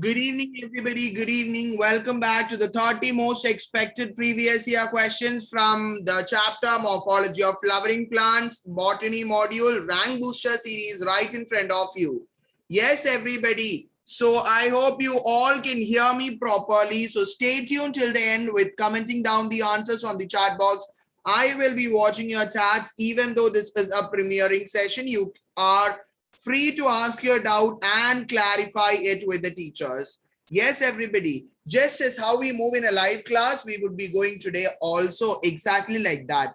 Good evening, everybody. Good evening. Welcome back to the 30 most expected previous year questions from the chapter Morphology of Flowering Plants, Botany module, Rank Booster series right in front of you. Yes, everybody. So I hope you all can hear me properly. So stay tuned till the end with commenting down the answers on the chat box. I will be watching your chats. Even though this is a premiering session, you are free to ask your doubt and clarify it with the teachers. Yes, everybody. Just as how we move in a live class, we would be going today also exactly like that.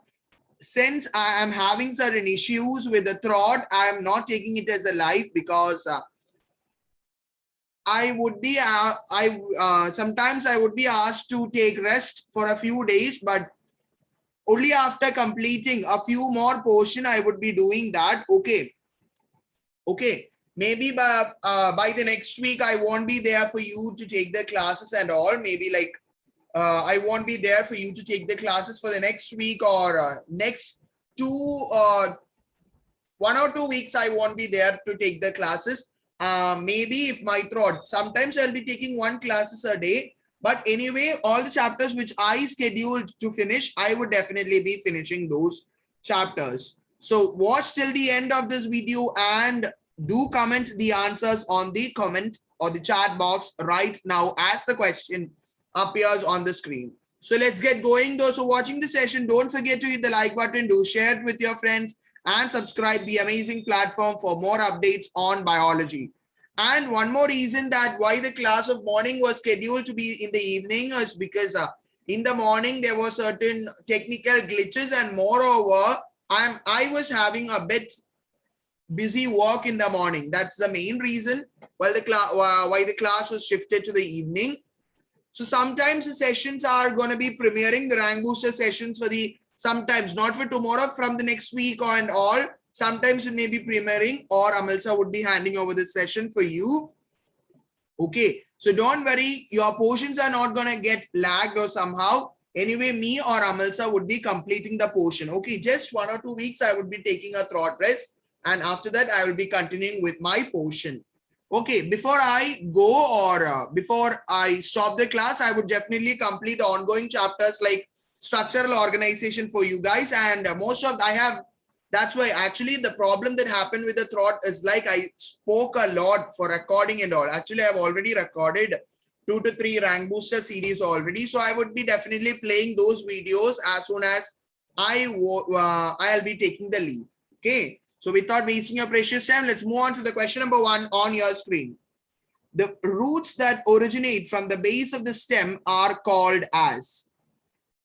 Since I am having certain issues with the throat, I am not taking it as a live because I would be sometimes I would be asked to take rest for a few days, but only after completing a few more portion I would be doing that. Okay, maybe by the next week I won't be there for you to take the classes and all. Maybe like I won't be there for you to take the classes for the next week or next two 1 or 2 weeks. I won't be there to take the classes. Maybe if my throat, sometimes I'll be taking one classes a day. But anyway, all the chapters which I scheduled to finish, I would definitely be finishing those chapters. So watch till the end of this video and do comment the answers on the comment or the chat box right now as the question appears on the screen. So let's get going. Those who are watching the session, don't forget to hit the like button, do share it with your friends, and subscribe the amazing platform for more updates on biology. And one more reason that why the class of morning was scheduled to be in the evening is because in the morning there were certain technical glitches, and moreover I was having a bit busy work in the morning. That's the main reason why the class was shifted to the evening. So sometimes the sessions are going to be premiering the rank booster sessions for the sometimes not for tomorrow, from the next week or and all. Sometimes it may be premiering or Amalsa would be handing over the session for you. Okay, so don't worry, your portions are not going to get lagged or somehow. Anyway, me or Amalsa would be completing the portion. Okay, just 1 or 2 weeks I would be taking a throat rest, and after that I will be continuing with my portion. Okay, before I go or before I stop the class, I would definitely complete the ongoing chapters like structural organization for you guys. And most of I have, that's why actually the problem that happened with the throat is like I spoke a lot for recording and all. Actually, I've already recorded 2 to 3 rank booster series already. So I would be definitely playing those videos as soon as I'll be taking the leave. Okay. So without wasting your precious time, let's move on to the question number 1 on your screen. The roots that originate from the base of the stem are called as.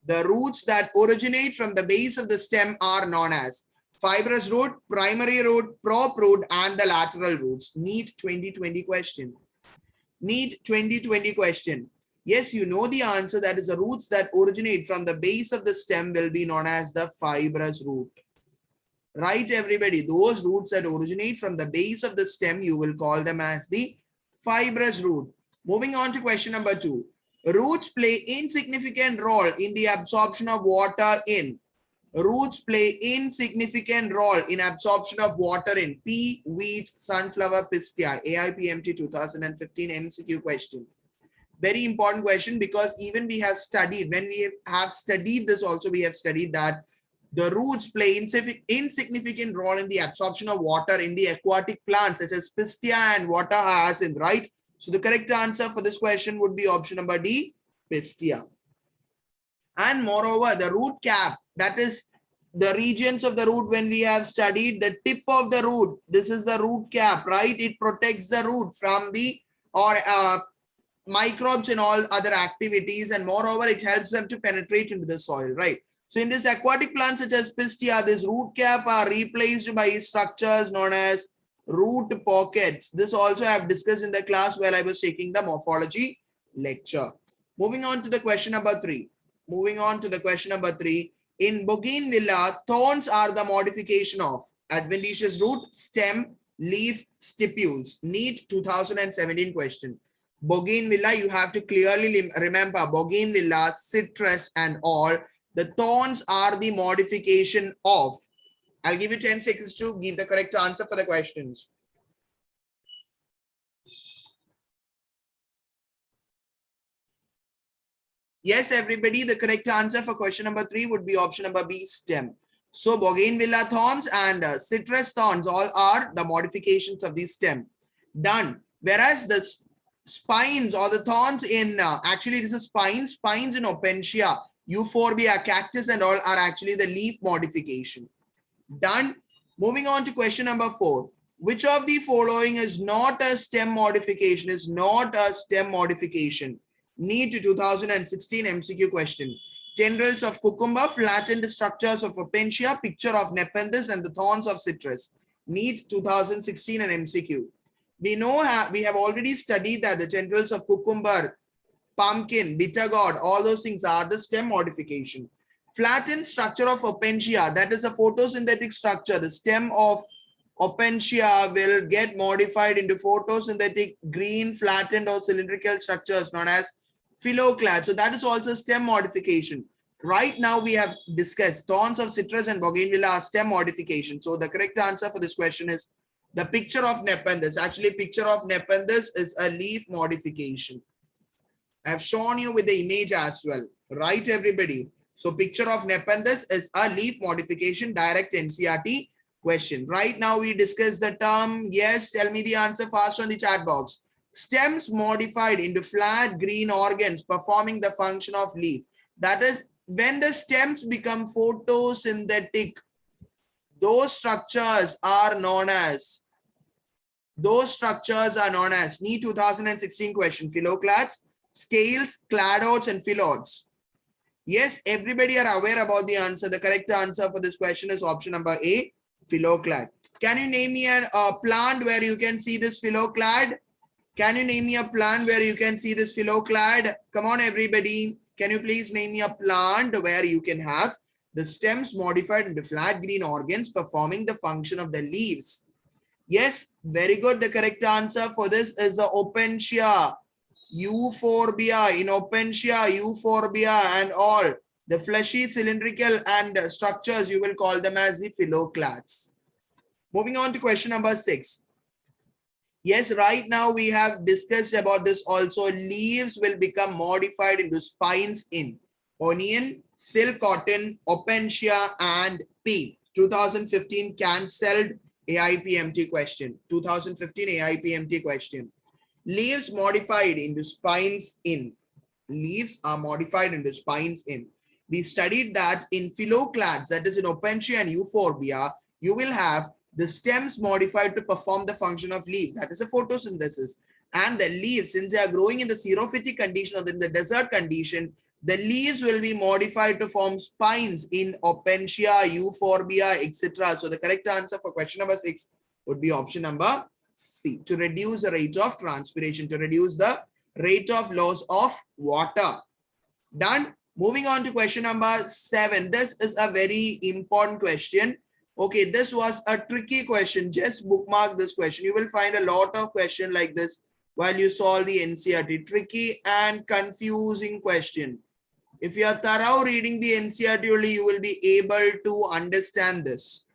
The roots that originate from the base of the stem are known as fibrous root, primary root, prop root, and the lateral roots. NEET 2020 question. NEET 2020 question. Yes, you know the answer. That is the roots that originate from the base of the stem will be known as the fibrous root. Right, everybody? Those roots that originate from the base of the stem, you will call them as the fibrous root. Moving on to question number 2. Roots play insignificant role in the absorption of water in. Roots play insignificant role in absorption of water in pea, wheat, sunflower, pistia. AIPMT 2015 MCQ question. Very important question, because even we have studied, when we have studied this also, we have studied that the roots play insignificant role in the absorption of water in the aquatic plants such as pistia and water hyacinth, right? So the correct answer for this question would be option number D, pistia. And moreover, the root cap, that is the regions of the root, when we have studied the tip of the root, this is the root cap, right? It protects the root from the or microbes and all other activities, and moreover it helps them to penetrate into the soil, right? So in this aquatic plants such as pistia, this root cap are replaced by structures known as root pockets. This also I have discussed in the class while I was taking the morphology lecture. Moving on to the question number 3. In bougainvillea, thorns are the modification of adventitious root, stem, leaf, stipules. NEET 2017 question. Bougainvillea, you have to clearly remember bougainvillea, citrus and all. The thorns are the modification of. I'll give you 10 seconds to give the correct answer for the questions. Yes, everybody, the correct answer for question number 3 would be option number B, stem. So bougainvillea thorns and citrus thorns all are the modifications of the stem. Done. Whereas the spines or the thorns in, actually this is spines in Opentia, euphorbia, cactus and all are actually the leaf modification. Done. Moving on to question number 4. Which of the following is not a stem modification? Is not a stem modification. NEET 2016 MCQ question. Tendrils of cucumber, flattened structures of Opentia, picture of Nepenthes and the thorns of citrus. NEET 2016 and MCQ. We know we have already studied that the tendrils of cucumber, pumpkin, bitter gourd, all those things are the stem modification. Flattened structure of Opentia, that is a photosynthetic structure. The stem of Opentia will get modified into photosynthetic green flattened or cylindrical structures known as phylloclad. So that is also stem modification. Right now we have discussed thorns of citrus and bougainvillea are stem modification. So the correct answer for this question is the picture of Nepenthes. Actually, picture of Nepenthes is a leaf modification. I have shown you with the image as well. Right, everybody? So picture of Nepenthes is a leaf modification, direct NCERT question. Right now we discuss the term. Yes, tell me the answer fast on the chat box. Stems modified into flat green organs performing the function of leaf. That is, when the stems become photosynthetic, those structures are known as NEET 2016 question. Phylloclads, scales, cladodes and phyllodes. Yes, everybody are aware about the answer. The correct answer for this question is option number A, phylloclad. Can you name me a plant where you can see this phylloclad? Can you name me a plant where you can see this phylloclad? Come on, everybody. Can you please name me a plant where you can have the stems modified into flat green organs performing the function of the leaves? Yes, very good. The correct answer for this is the Opentia, euphorbia. In Opentia, euphorbia and all the fleshy cylindrical and structures, you will call them as the phylloclads. Moving on to question number 6. Yes, right now we have discussed about this also. Leaves will become modified into spines in onion, silk cotton, Opentia and pea. 2015 cancelled AIPMT question. 2015 AIPMT question. Leaves modified into spines in. Leaves are modified into spines in. We studied that in phylloclads, that is in Opentia and euphorbia, you will have the stems modified to perform the function of leaf. That is a photosynthesis. And the leaves, since they are growing in the xerophytic condition or in the desert condition, the leaves will be modified to form spines in Opentia, euphorbia, etc. So the correct answer for question number 6 would be option number C, to reduce the rate of transpiration, to reduce the rate of loss of water. Done. Moving on to question number 7. This is a very important question. Okay, this was a tricky question. Just bookmark this question. You will find a lot of questions like this while you solve the NCERT. Tricky and confusing question. If you are thorough reading the NCERT only, you will be able to understand this.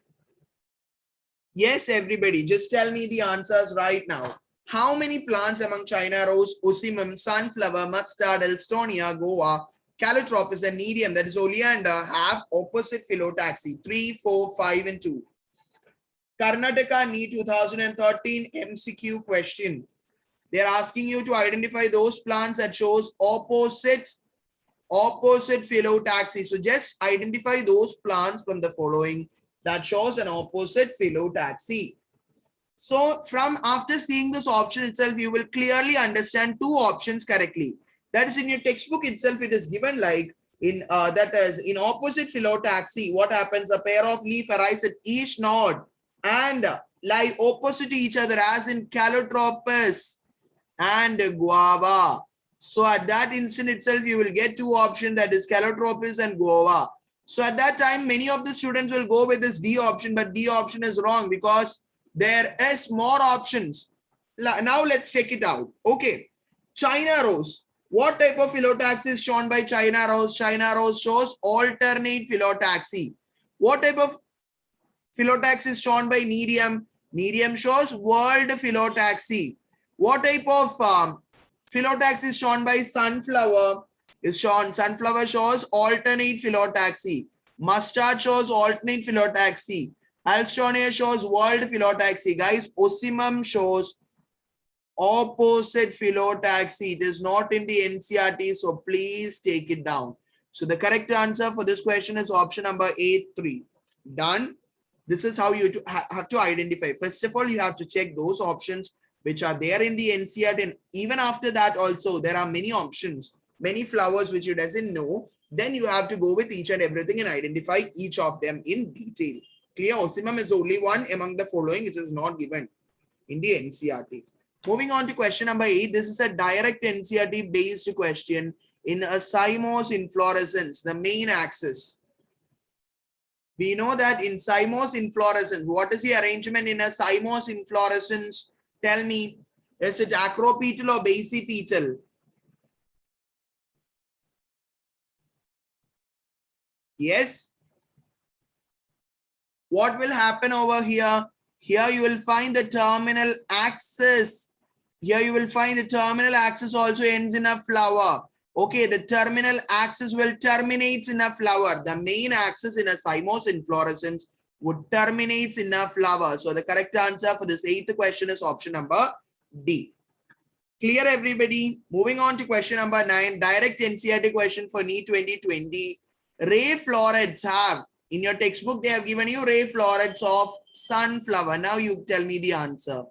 Yes, everybody, just tell me the answers right now. How many plants among China rose, ocimum, sunflower, mustard, Elstonia, Goa, Calotropis and Nerium, that is oleander, have opposite phyllotaxy? 3, 4, 5 and 2. Karnataka NEET 2013 MCQ question. They are asking you to identify those plants that shows opposite phyllotaxy. So just identify those plants from the following that shows an opposite phyllotaxy. So from after seeing this option itself, you will clearly understand 2 options correctly. That is in your textbook itself, it is given like in that is in opposite phyllotaxy. What happens? A pair of leaf arise at each node and lie opposite to each other, as in Calotropis and guava. So at that instant itself, you will get 2 options, that is Calotropis and guava. So at that time, many of the students will go with this D option, but D option is wrong because there is more options. Now let's check it out. Okay, China rose. What type of phyllotaxy is shown by China rose? China rose shows alternate phyllotaxy. What type of phyllotaxy is shown by Nerium? Nerium shows world phyllotaxy. What type of phyllotaxy is shown by sunflower? is shown. Sunflower shows alternate phyllotaxy. Mustard shows alternate phyllotaxy. Alstonia shows world phyllotaxy. Guys, Ocimum shows opposite phyllotaxy. It is not in the NCERT, so please take it down. So the correct answer for this question is option number A3. Done. This is how you have to identify. First of all, you have to check those options which are there in the NCERT, and even after that also there are many options, many flowers which you doesn't know. Then you have to go with each and everything and identify each of them in detail. Clear? Ocimum is the only one among the following which is not given in the NCERT. Moving on to question number 8. This is a direct NCERT based question. In a cymose inflorescence, the main axis. We know that in cymose inflorescence, what is the arrangement in a cymose inflorescence? Tell me, is it acropetal or basipetal? Yes. What will happen over here? Here you will find the terminal axis. Here you will find the terminal axis also ends in a flower. Okay, the terminal axis will terminate in a flower. The main axis in a cymose inflorescence would terminate in a flower. So the correct answer for this 8th question is option number D. Clear, everybody? Moving on to question number 9, direct NCERT question for NEET 2020. Ray florets have, in your textbook, they have given you ray florets of sunflower. Now you tell me the answer.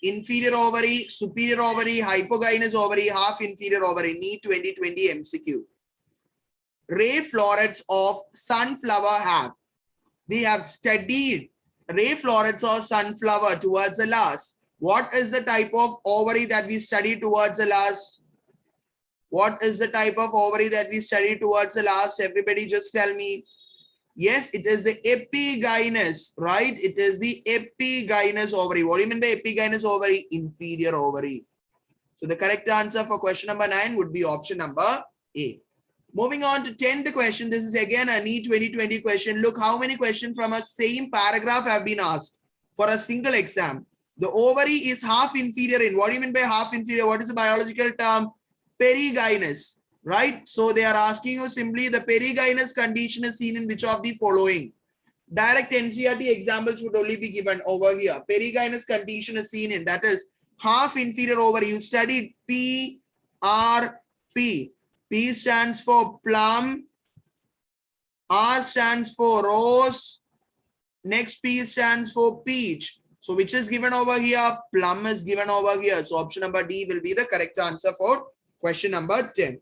Inferior ovary, superior ovary, hypogynous ovary, half inferior ovary. NEET 2020 MCQ. Ray florets of sunflower have. We have studied ray florets of sunflower towards the last. What is the type of ovary that we study towards the last? What is the type of ovary that we study towards the last? Everybody just tell me. Yes, it is the epigynous, right? It is the epigynous ovary. What do you mean by epigynous ovary? Inferior ovary. So the correct answer for question number 9 would be option number A. Moving on to 10th question. This is again a NEET 2020 question. Look how many questions from a same paragraph have been asked for a single exam. The ovary is half inferior in. What do you mean by half inferior? What is the biological term? Perigynous. Right? So they are asking you simply the perigynous condition is seen in which of the following? Direct NCERT examples would only be given over here. Perigynous condition is seen in, that is half inferior ovary. You studied PRP. P stands for plum. R stands for rose. Next P stands for peach. So which is given over here? Plum is given over here. So option number D will be the correct answer for question number 10.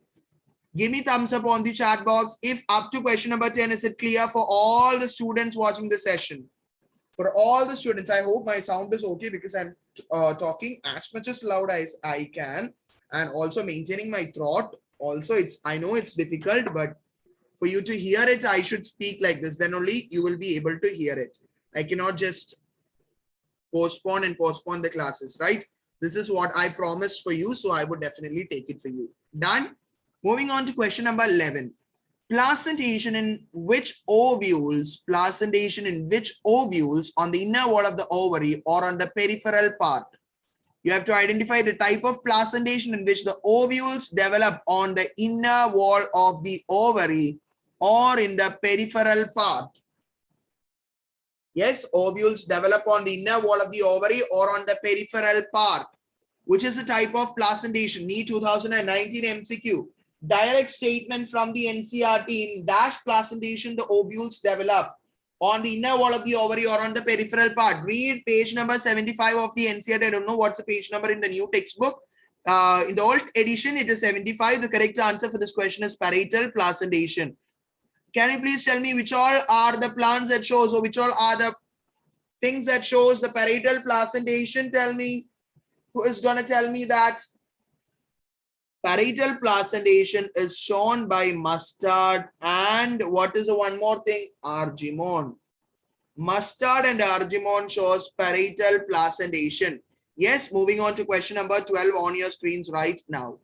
Give me thumbs up on the chat box if up to question number 10 is it clear for all the students watching the session. For all the students, I hope my sound is okay because I'm talking as much as loud as I can and also maintaining my throat. Also, I know it's difficult, but for you to hear it, I should speak like this. Then only you will be able to hear it. I cannot just postpone the classes, right? This is what I promised for you, so I would definitely take it for you. Done? Moving on to question number 11. Placentation in which ovules on the inner wall of the ovary or on the peripheral part? You have to identify the type of placentation in which the ovules develop on the inner wall of the ovary or in the peripheral part. Yes, ovules develop on the inner wall of the ovary or on the peripheral part. Which is the type of placentation? NEET 2019 MCQ. Direct statement from the NCERT. In dash placentation, the ovules develop on the inner wall of the ovary or on the peripheral part. Read page number 75 of the NCERT. I don't know what's the page number in the new textbook. In the old edition, it is 75. The correct answer for this question is parietal placentation. Can you please tell me which all are the plants that shows, or which all are the things that shows the parietal placentation? Tell me. Who is going to tell me that? Parietal placentation is shown by mustard and what is the one more thing? Argemone. Mustard and argemone shows parietal placentation. Yes, moving on to question number 12 on your screens right now.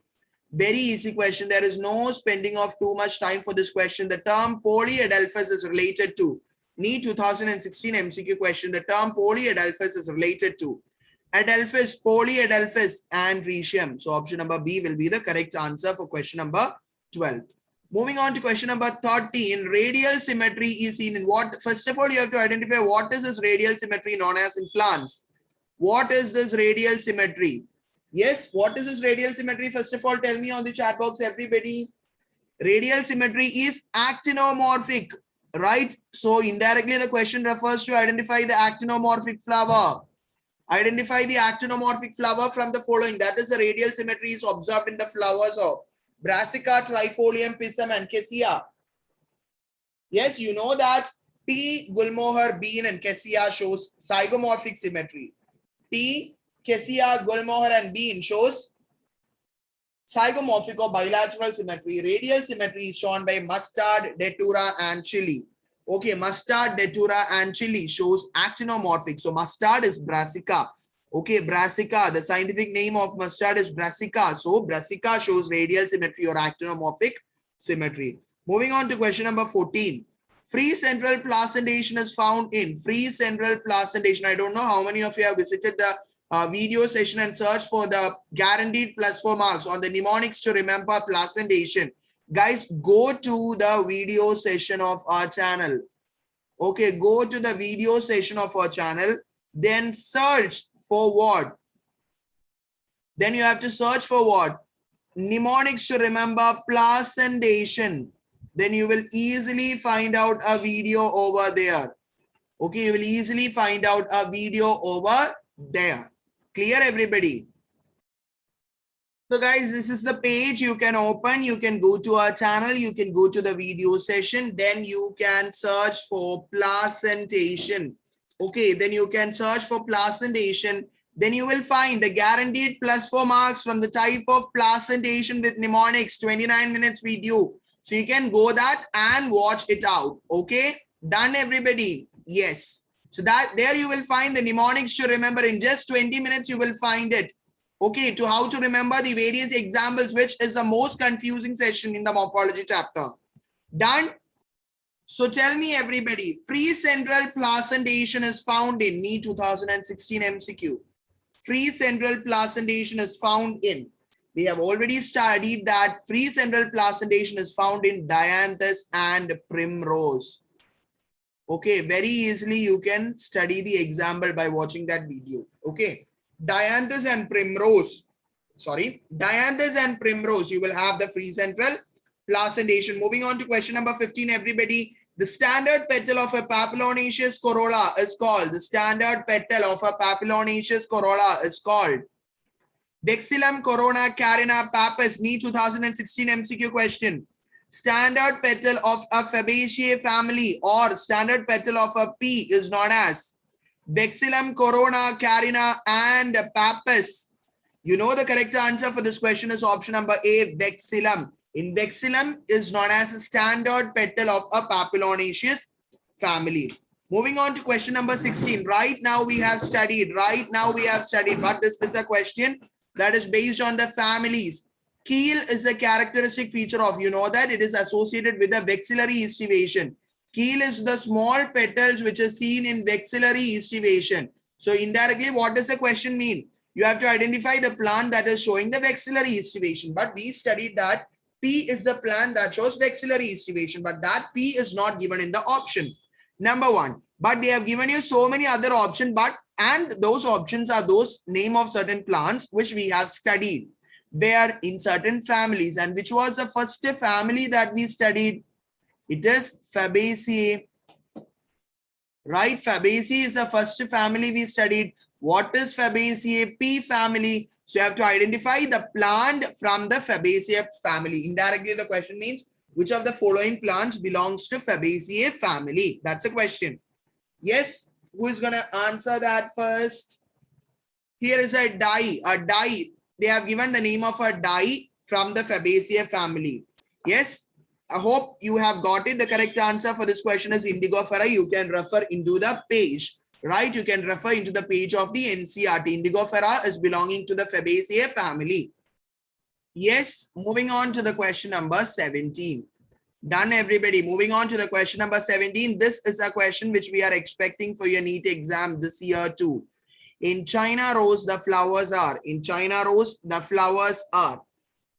Very easy question. There is no spending of too much time for this question. The term polyadelphous is related to NEET 2016 MCQ question. The term polyadelphous is related to Adelphis, polyadelphis, and rhecium. So option number B will be the correct answer for question number 12. Moving on to question number 13. Radial symmetry is seen in what? First of all, you have to identify what is this radial symmetry known as in plants. What is this radial symmetry? Yes, what is this radial symmetry? First of all, tell me on the chat box, everybody. Radial symmetry is actinomorphic, right? So indirectly the question refers to identify the actinomorphic flower. Identify the actinomorphic flower from the following. That is, the radial symmetry is observed in the flowers of Brassica, Trifolium, Pisum, and Cassia. Yes, you know that P, Gulmohar, Bean, and Cassia shows zygomorphic symmetry. P, Cassia, Gulmohar, and Bean shows zygomorphic or bilateral symmetry. Radial symmetry is shown by mustard, datura, and chili. Okay, mustard, datura, and chili shows actinomorphic. So mustard is Brassica. Okay, Brassica. The scientific name of mustard is Brassica. So Brassica shows radial symmetry or actinomorphic symmetry. Moving on to question number 14. Free central placentation is found in free central placentation. I don't know how many of you have visited the video session and search for the guaranteed +4 marks on the mnemonics to remember placentation. Guys, go to the video session of our channel. Okay, go to the video session of our channel. Then search for what? Then you have to search for what? Mnemonics to remember placentation. Then you will easily find out a video over there. Okay, you will easily find out a video over there. Clear, everybody? So guys, this is the page you can open. You can go to our channel. You can go to the video session. Then you can search for placentation. Okay, then you can search for placentation. Then you will find the guaranteed +4 marks from the type of placentation with mnemonics, 29 minutes video. So you can go that and watch it out. Okay, done, everybody? Yes. So that there you will find the mnemonics to remember. In just 20 minutes, you will find it. Okay, to how to remember the various examples, which is the most confusing session in the morphology chapter. Done? So tell me, everybody, free central placentation is found in NEET 2016 MCQ. Free central placentation is found in. We have already studied that free central placentation is found in dianthus and primrose. Okay, very easily you can study the example by watching that video. Okay, dianthus and primrose. Sorry, dianthus and primrose. You will have the free central placentation. Moving on to question number 15, everybody. The standard petal of a papilionaceous corolla is called. The standard petal of a papilionaceous corolla is called Vexillum corona carina papus. NEET 2016 MCQ question. Standard petal of a Fabaceae family or standard petal of a pea is known as Vexillum corona carina and papus. You know the correct answer for this question is option number A, Vexillum. In Vexillum is known as a standard petal of a papilionaceous family. Moving on to question number 16. Right now we have studied, but this is a question that is based on the families. Keel is a characteristic feature of, you know that it is associated with the vexillary estivation. Keel is the small petals which are seen in vexillary estivation. So indirectly, what does the question mean? You have to identify the plant that is showing the vexillary estivation. But we studied that P is the plant that shows vexillary estivation, but that P is not given in the option. Number one, but they have given you so many other options, and those options are those name of certain plants which we have studied. They are in certain families, and which was the first family that we studied? It is Fabaceae, right? Fabaceae is the first family we studied. What is Fabaceae? P family. So you have to identify the plant from the Fabaceae family. Indirectly, the question means which of the following plants belongs to Fabaceae family? That's a question. Yes, who is going to answer that first? Here is a dye. A dye. They have given the name of a dye from the Fabaceae family. Yes, I hope you have got it. The correct answer for this question is Indigofera. You can refer into the page, right? You can refer into the page of the NCERT. Indigofera is belonging to the Fabaceae family. Yes, moving on to the question number 17. Done, everybody. Moving on to the question number 17. This is a question which we are expecting for your NEET exam this year too. In China rose, the flowers are. In China rose, the flowers are.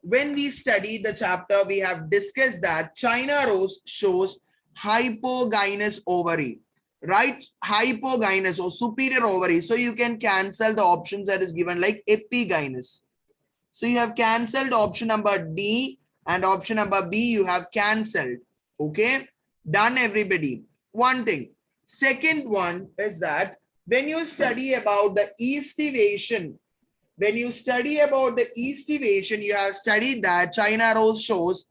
when we studied the chapter, we have discussed that China rose shows hypogynous ovary, right? Hypogynous or superior ovary. So you can cancel the options that is given like epigynous. So you have cancelled option number D and option number B you have cancelled. Okay, done everybody. One thing. Second one is that when you study about the estivation, you have studied that China rose shows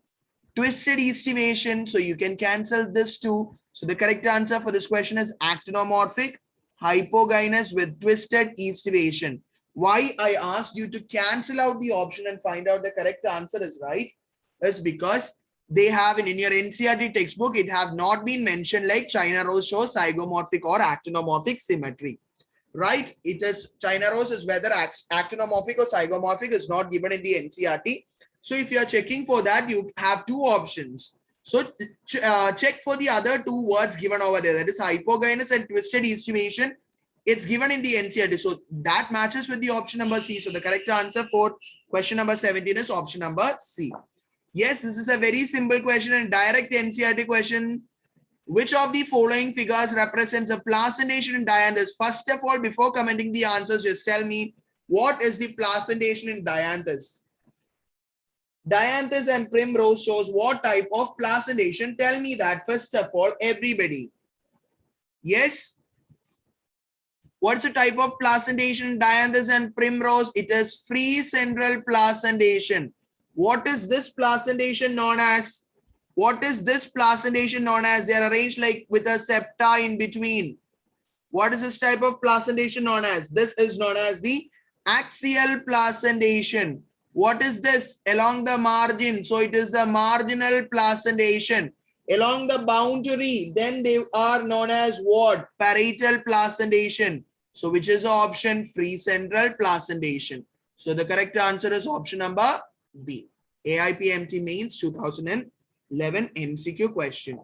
twisted estivation. So you can cancel this too. So the correct answer for this question is actinomorphic hypogynous with twisted estivation. Why I asked you to cancel out the option and find out the correct answer is right is because they have in your NCERT textbook, it have not been mentioned like China rose shows zygomorphic or actinomorphic symmetry. Right? It is China rose is whether actinomorphic or zygomorphic is not given in the NCERT. So if you are checking for that, you have two options. So check for the other two words given over there. That is hypogynous and twisted estimation. It's given in the NCERT. So that matches with the option number C. So the correct answer for question number 17 is option number C. Yes, this is a very simple question and direct NCERT question. Which of the following figures represents a placentation in dianthus? First of all, before commenting the answers, just tell me what is the placentation in dianthus? Dianthus and primrose shows what type of placentation? Tell me that first of all, everybody. Yes. What's the type of placentation in dianthus and primrose? It is free central placentation. What is this placentation known as? What is this placentation known as? They are arranged like with a septa in between. What is this type of placentation known as? This is known as the axial placentation. What is this? Along the margin. So it is the marginal placentation. Along the boundary, then they are known as what? Parietal placentation. So which is the option? Free central placentation. So the correct answer is option number B. AIPMT Mains 2011 MCQ question.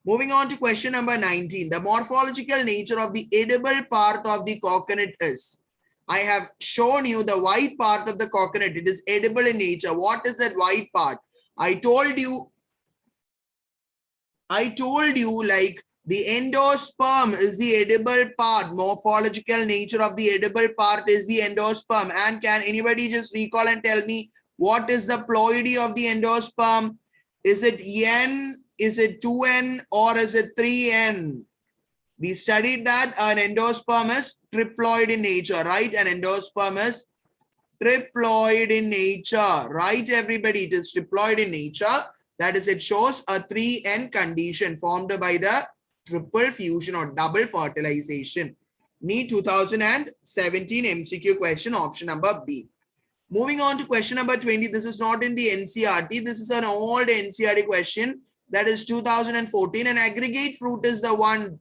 Moving on to question number 19. The morphological nature of the edible part of the coconut is. I have shown you the white part of the coconut. It is edible in nature. What is that white part? I told you like the endosperm is the edible part. Morphological nature of the edible part is the endosperm. And can anybody just recall and tell me what is the ploidy of the endosperm? Is it N? Is it 2N or is it 3N? We studied that an endosperm is triploid in nature, right? An endosperm is triploid in nature, right? Everybody, it is triploid in nature. That is, it shows a 3N condition formed by the triple fusion or double fertilization. NEET 2017 MCQ question, option number B. Moving on to question number 20. This is not in the NCERT. This is an old NCERT question. That is 2014. An aggregate fruit is the one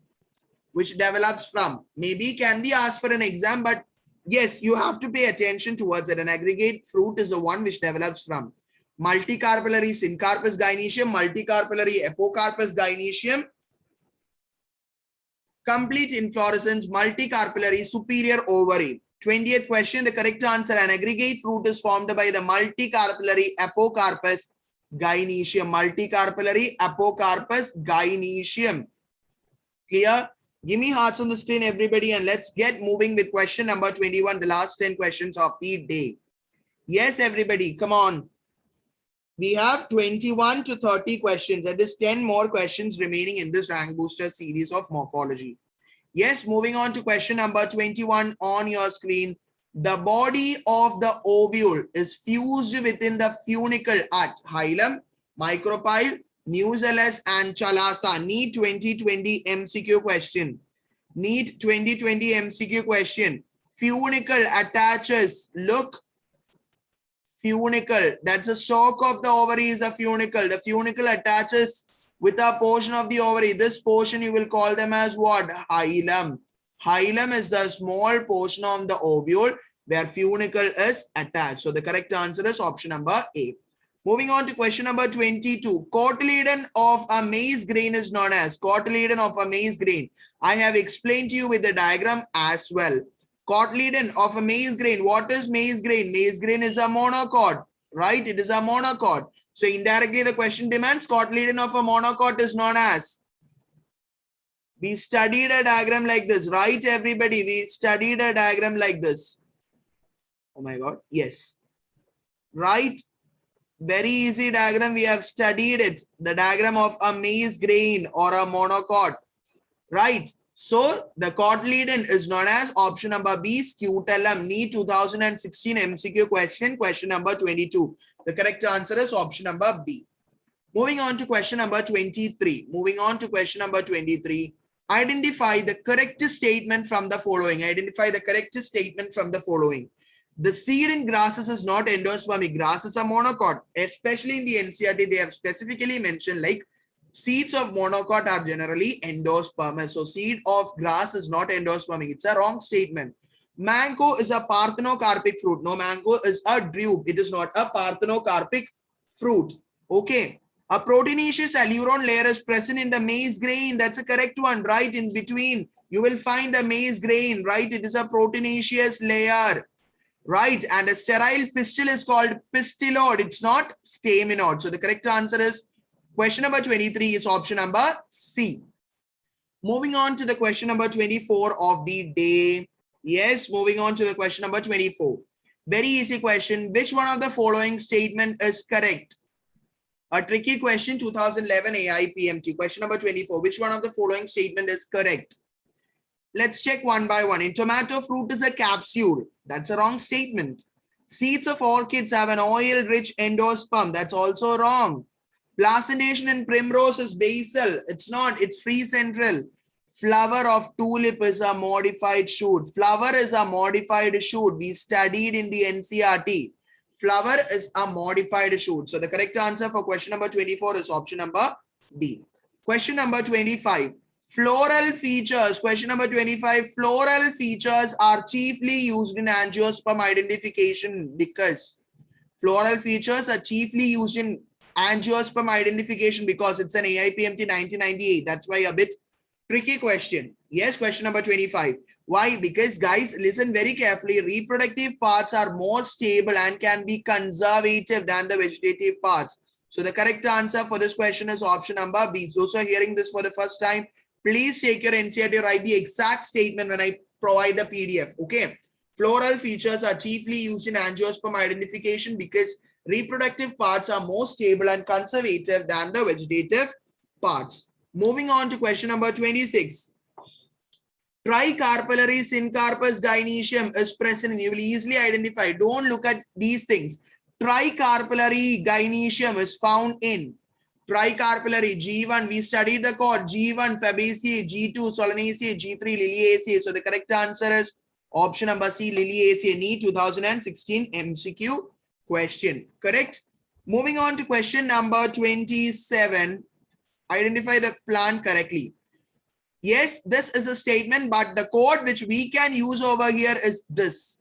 which develops from. Maybe can be asked for an exam, but yes, you have to pay attention towards it. An aggregate fruit is the one which develops from multicarpellary Syncarpus gynoecium, multicarpellary Apocarpus gynoecium, complete inflorescence, multicarpellary superior ovary. 20th question, the correct answer, an aggregate fruit is formed by the multicarpellary Apocarpus gynoecium. Multicarpellary Apocarpus gynoecium. Clear? Give me hearts on the screen, everybody, and let's get moving with question number 21, the last 10 questions of the day. Yes, everybody, come on. We have 21 to 30 questions. That is 10 more questions remaining in this rank booster series of morphology. Yes, moving on to question number 21 on your screen. The body of the ovule is fused within the funicle at hilum, micropyle, nucellus, and chalasa. NEET 2020 MCQ question. NEET 2020 MCQ question. Funicle attaches. Look. Funicle. That's the stalk of the ovary is a funicle. The funicle attaches with a portion of the ovary. This portion you will call them as what? Hilum. Hilum is the small portion of the ovule where funicle is attached. So the correct answer is option number A. Moving on to question number 22. Cotyledon of a maize grain is known as. Cotyledon of a maize grain. I have explained to you with the diagram as well. Cotyledon of a maize grain. What is maize grain? Maize grain is a monocot. right? It is a monocot. So indirectly the question demands cotyledon of a monocot is known as. We studied a diagram like this, right, everybody? We studied a diagram like this. Oh my God, yes. Right? Very easy diagram. We have studied it. The diagram of a maize grain or a monocot, right? So the cotyledon is known as option number B, scutellum. NEET 2016 MCQ question number 22. The correct answer is option number B. Moving on to question number 23. Moving on to question number 23. Identify the correct statement from the following. Identify the correct statement from the following. The seed in grasses is not endospermic. Grasses are monocot. Especially in the NCERT, they have specifically mentioned like seeds of monocot are generally endospermous. So seed of grass is not endospermic. It's a wrong statement. Mango is a parthenocarpic fruit. No, mango is a drupe. It is not a parthenocarpic fruit. Okay. A proteinaceous alluron layer is present in the maize grain. That's a correct one, right? In between, you will find the maize grain, right? It is a proteinaceous layer, right? And a sterile pistil is called pistillode. It's not staminode. So the correct answer is question number 23 is option number C. Moving on to the question number 24 of the day. Yes, moving on to the question number 24. Very easy question. Which one of the following statement is correct? A tricky question, 2011 AIPMT. Question number 24. Which one of the following statement is correct? Let's check one by one. In tomato, fruit is a capsule. That's a wrong statement. Seeds of orchids have an oil-rich endosperm. That's also wrong. Placentation in primrose is basal. It's not. It's free central. Flower of tulip is a modified shoot. Flower is a modified shoot. We studied in the NCERT. Flower is a modified shoot. So the correct answer for question number 24 is option number D. Question number 25. Floral features. Question number 25. Floral features are chiefly used in angiosperm identification because floral features are chiefly used in angiosperm identification because it's an AIPMT 1998. That's why a bit tricky question. Yes, question number 25. Why? Because guys, listen very carefully. Reproductive parts are more stable and can be conservative than the vegetative parts. So the correct answer for this question is option number B. Those who are hearing this for the first time, please take your NCERT, write the exact statement when I provide the PDF. Okay. Floral features are chiefly used in angiosperm identification because reproductive parts are more stable and conservative than the vegetative parts. Moving on to question number 26. Tricarpellary syncarpus dioecium is present and you will easily identify. Don't look at these things. Tricarpellary dioecium is found in tricarpellary G1. We studied the chord G1 Fabaceae, G2 Solanaceae, G3 Liliaceae. So the correct answer is option number C, Liliaceae. NEET 2016 MCQ question. Correct. Moving on to question number 27. Identify the plant correctly. Yes, this is a statement, but the code which we can use over here is this.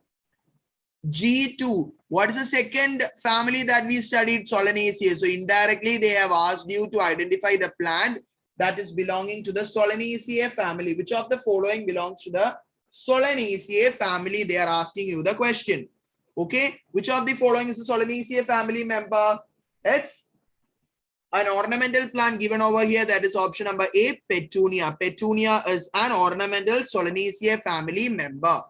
G2. What is the second family that we studied? Solanaceae. So indirectly, they have asked you to identify the plant that is belonging to the Solanaceae family. Which of the following belongs to the Solanaceae family? They are asking you the question. Okay. Which of the following is the Solanaceae family member? It's an ornamental plant given over here, that is option number A, Petunia. Petunia is an ornamental Solanaceae family member.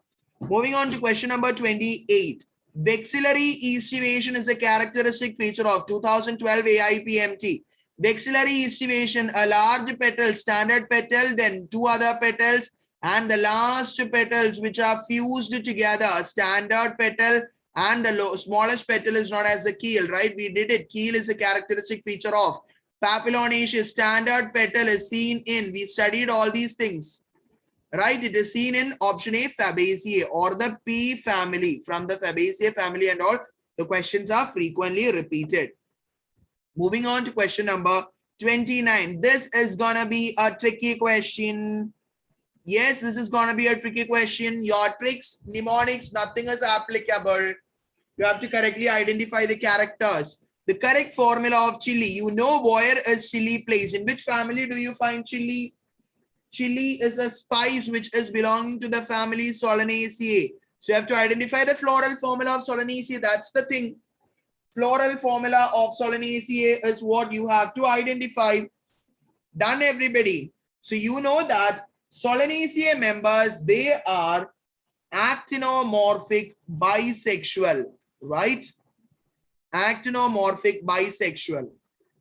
Moving on to question number 28. Vexillary aestivation is a characteristic feature of 2012 AIPMT. Vexillary aestivation, a large petal, standard petal, then two other petals, and the last petals which are fused together, a standard petal, and the smallest petal is known as the keel, right? We did it. Keel is a characteristic feature of papillonaceous. Standard petal is seen in, we studied all these things, right? It is seen in option A, Fabaceae, or the P family. From the Fabaceae family and all, the questions are frequently repeated. Moving on to question number 29. This is gonna be a tricky question. Yes, this is going to be a tricky question. Your tricks, mnemonics, nothing is applicable. You have to correctly identify the characters. The correct formula of chili. You know where is chili placed. In which family do you find chili? Chili is a spice which is belonging to the family Solanaceae. So you have to identify the floral formula of Solanaceae. That's the thing. floral formula of Solanaceae is what you have to identify. Done, everybody. So you know that Solanaceae members, they are actinomorphic bisexual, right? Actinomorphic bisexual.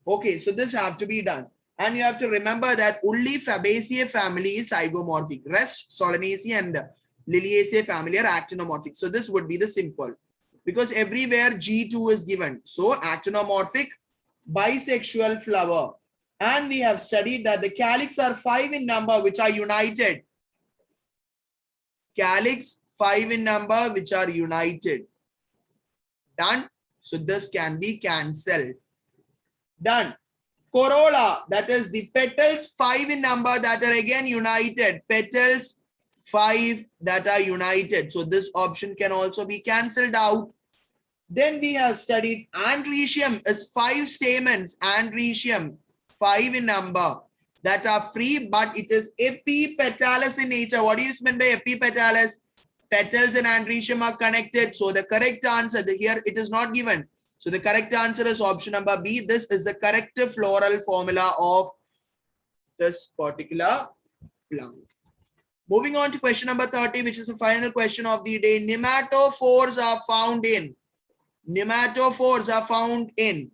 Okay, so this have to be done. And you have to remember that only Fabaceae family is zygomorphic. Rest Solanaceae and Liliaceae family are actinomorphic. So this would be the simple. Because everywhere G2 is given. So actinomorphic bisexual flower. And we have studied that the calyx are 5 in number which are united. Calyx 5 in number which are united. Done. So this can be cancelled. Done. Corolla, that is the petals 5 in number that are again united. Petals 5 that are united. So this option can also be cancelled out. Then we have studied androecium is 5 stamens. Androecium 5 in number that are free, but it is epipetalous in nature. What do you mean by epipetalous? Petals and androecium are connected. So the correct answer here, it is not given. So the correct answer is option number B. This is the correct floral formula of this particular plant. Moving on to question number 30, which is the final question of the day. Nematophores are found in. Nematophores are found in.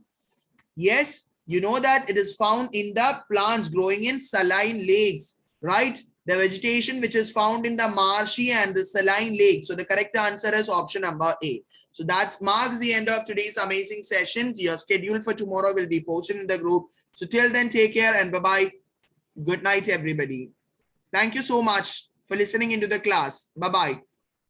Yes, you know that it is found in the plants growing in saline lakes, right? The vegetation which is found in the marshy and the saline lake. So the correct answer is option number A. So that marks the end of today's amazing session. Your schedule for tomorrow will be posted in the group. So till then, take care and bye-bye. Good night, everybody. Thank you so much for listening into the class. Bye-bye.